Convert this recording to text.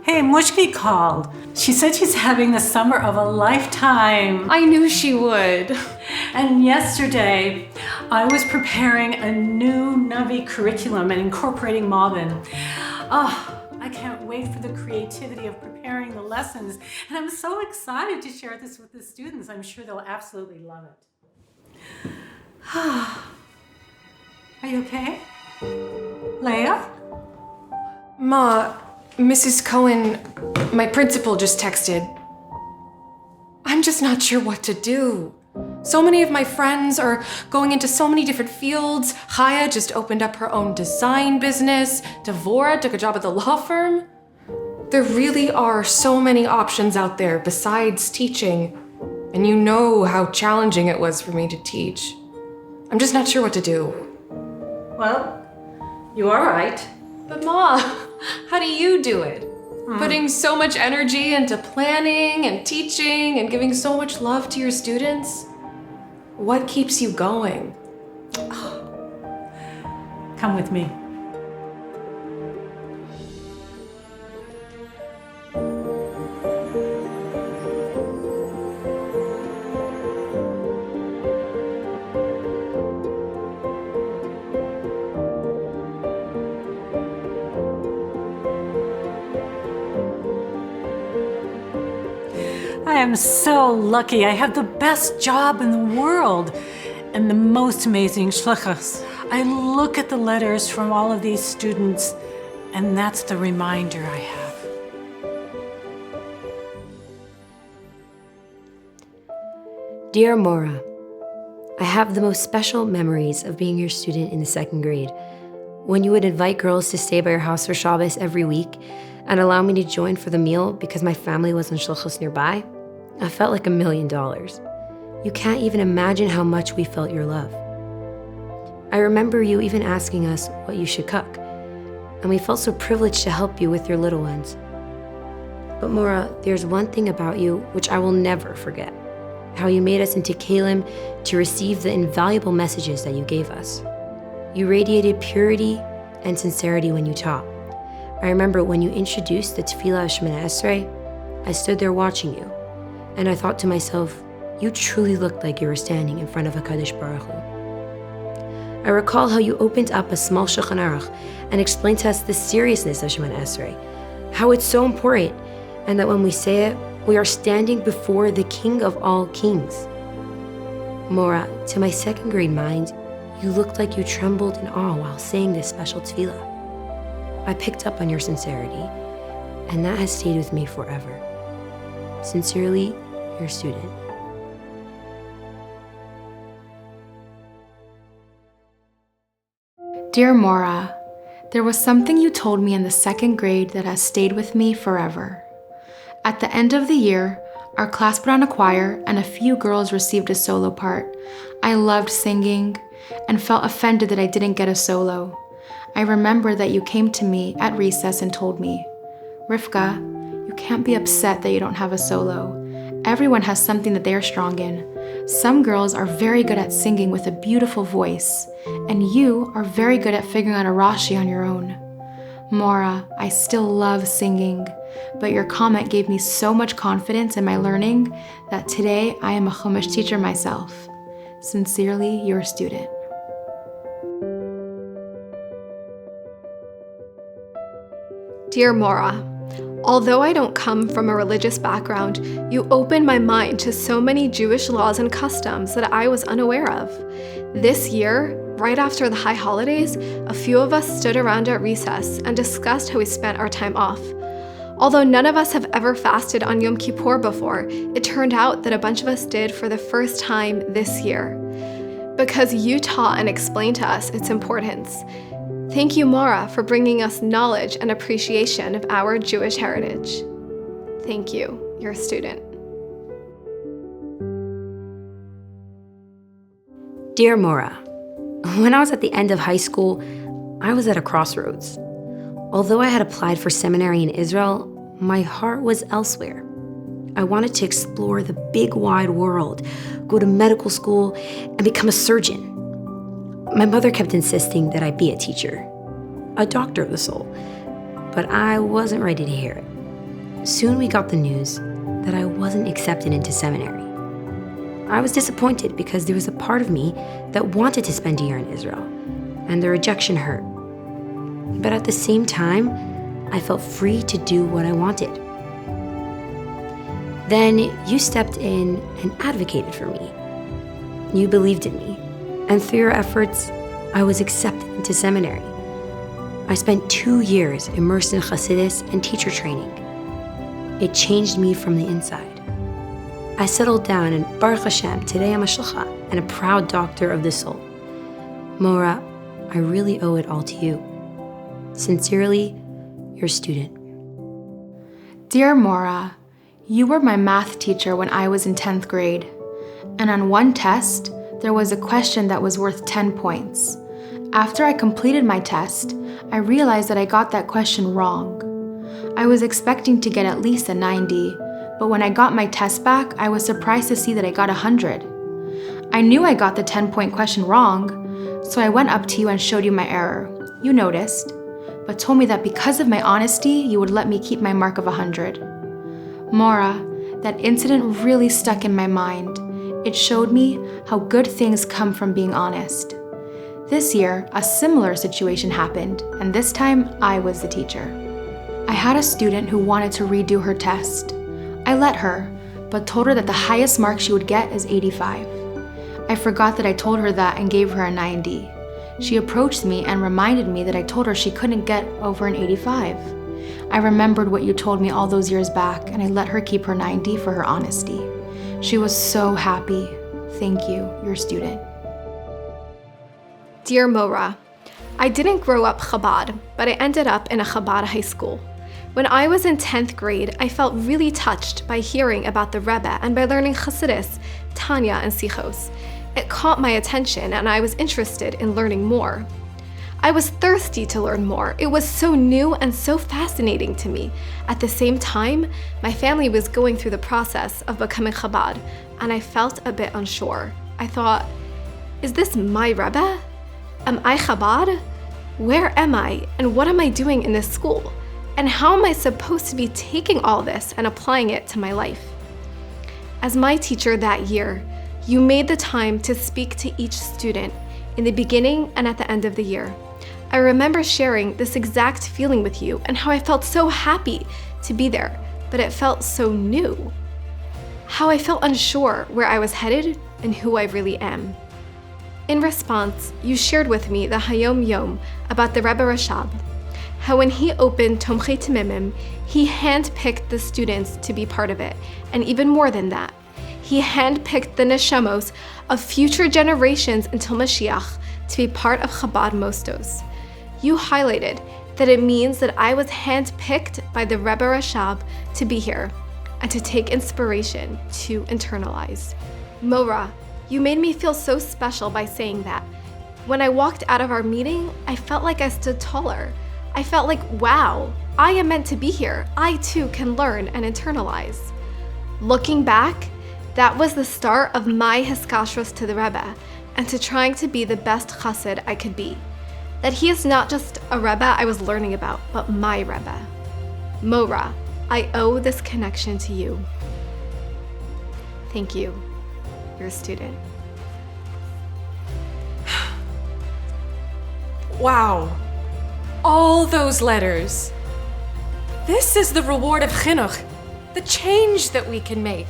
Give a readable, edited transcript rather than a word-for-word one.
Hey, Mushki called. She said she's having the summer of a lifetime. I knew she would. And yesterday, I was preparing a new Navi curriculum and incorporating Marvin. Oh, I can't wait for the creativity of preparing the lessons. And I'm so excited to share this with the students. I'm sure they'll absolutely love it. Are you okay? Leah? Ma, Mrs. Cohen, my principal just texted. I'm just not sure what to do. So many of my friends are going into so many different fields. Chaya just opened up her own design business. Devora took a job at the law firm. There really are so many options out there besides teaching. And you know how challenging it was for me to teach. I'm just not sure what to do. Well, you are right. But Ma, how do you do it? Putting so much energy into planning and teaching and giving so much love to your students. What keeps you going? Come with me. I am so lucky. I have the best job in the world and the most amazing shlichus. I look at the letters from all of these students, and that's the reminder I have. Dear Mora, I have the most special memories of being your student in the second grade. When you would invite girls to stay by your house for Shabbos every week and allow me to join for the meal because my family was in shlichus nearby, I felt like $1 million. You can't even imagine how much we felt your love. I remember you even asking us what you should cook, and we felt so privileged to help you with your little ones. But Mora, there's one thing about you which I will never forget, how you made us into kalim to receive the invaluable messages that you gave us. You radiated purity and sincerity when you taught. I remember when you introduced the Tefillah of Shemona Esrei, I stood there watching you, and I thought to myself, you truly looked like you were standing in front of HaKadosh Baruch Hu. I recall how you opened up a small Shulchan Aruch and explained to us the seriousness of Shemona Esrei, how it's so important, and that when we say it, we are standing before the King of all kings. Mora, to my second grade mind, you looked like you trembled in awe while saying this special tefillah. I picked up on your sincerity, and that has stayed with me forever. Sincerely, your student. Dear Mora, there was something you told me in the second grade that has stayed with me forever. At the end of the year, our class put on a choir and a few girls received a solo part. I loved singing and felt offended that I didn't get a solo. I remember that you came to me at recess and told me, Rivka, you can't be upset that you don't have a solo. Everyone has something that they are strong in. Some girls are very good at singing with a beautiful voice, and you are very good at figuring out a Rashi on your own. Mora, I still love singing, but your comment gave me so much confidence in my learning that today I am a Chumash teacher myself. Sincerely, your student. Dear Mora, although I don't come from a religious background, you opened my mind to so many Jewish laws and customs that I was unaware of. This year, right after the high holidays, a few of us stood around at recess and discussed how we spent our time off. Although none of us have ever fasted on Yom Kippur before, it turned out that a bunch of us did for the first time this year. Because you taught and explained to us its importance. Thank you, Mora, for bringing us knowledge and appreciation of our Jewish heritage. Thank you, your student. Dear Mora, when I was at the end of high school, I was at a crossroads. Although I had applied for seminary in Israel, my heart was elsewhere. I wanted to explore the big wide world, go to medical school, and become a surgeon. My mother kept insisting that I be a teacher, a doctor of the soul, but I wasn't ready to hear it. Soon we got the news that I wasn't accepted into seminary. I was disappointed because there was a part of me that wanted to spend a year in Israel, and the rejection hurt. But at the same time, I felt free to do what I wanted. Then you stepped in and advocated for me. You believed in me, and through your efforts, I was accepted into seminary. I spent 2 years immersed in Chassidus and teacher training. It changed me from the inside. I settled down, and Baruch Hashem, today I'm a shlicha and a proud doctor of the soul. Mora, I really owe it all to you. Sincerely, your student. Dear Mora, you were my math teacher when I was in 10th grade, and on one test, there was a question that was worth 10 points. After I completed my test, I realized that I got that question wrong. I was expecting to get at least a 90, but when I got my test back, I was surprised to see that I got 100. I knew I got the 10-point question wrong, so I went up to you and showed you my error. You noticed, but told me that because of my honesty, you would let me keep my mark of 100. Mora, that incident really stuck in my mind. It showed me how good things come from being honest. This year, a similar situation happened, and this time I was the teacher. I had a student who wanted to redo her test. I let her, but told her that the highest mark she would get is 85. I forgot that I told her that and gave her a 90. She approached me and reminded me that I told her she couldn't get over an 85. I remembered what you told me all those years back, and I let her keep her 90 for her honesty. She was so happy. Thank you, your student. Dear Mora, I didn't grow up Chabad, but I ended up in a Chabad high school. When I was in 10th grade, I felt really touched by hearing about the Rebbe and by learning Chassidus, Tanya, and Sichos. It caught my attention, and I was interested in learning more. I was thirsty to learn more. It was so new and so fascinating to me. At the same time, my family was going through the process of becoming Chabad, and I felt a bit unsure. I thought, is this my Rebbe? Am I Chabad? Where am I, and what am I doing in this school? And how am I supposed to be taking all this and applying it to my life? As my teacher that year, you made the time to speak to each student in the beginning and at the end of the year. I remember sharing this exact feeling with you and how I felt so happy to be there, but it felt so new. How I felt unsure where I was headed and who I really am. In response, you shared with me the Hayom Yom about the Rebbe Rashab, how when he opened Tomchei Temimim, he handpicked the students to be part of it, and even more than that, he handpicked the neshamos of future generations until Mashiach to be part of Chabad Mostos. You highlighted that it means that I was handpicked by the Rebbe Rashab to be here and to take inspiration to internalize. Mora, you made me feel so special by saying that. When I walked out of our meeting, I felt like I stood taller. I felt like, wow, I am meant to be here. I too can learn and internalize. Looking back, that was the start of my hiskashrus to the Rebbe and to trying to be the best chassid I could be. That he is not just a Rebbe I was learning about, but my Rebbe. Mora, I owe this connection to you. Thank you, your student. Wow. All those letters. This is the reward of chinuch, the change that we can make.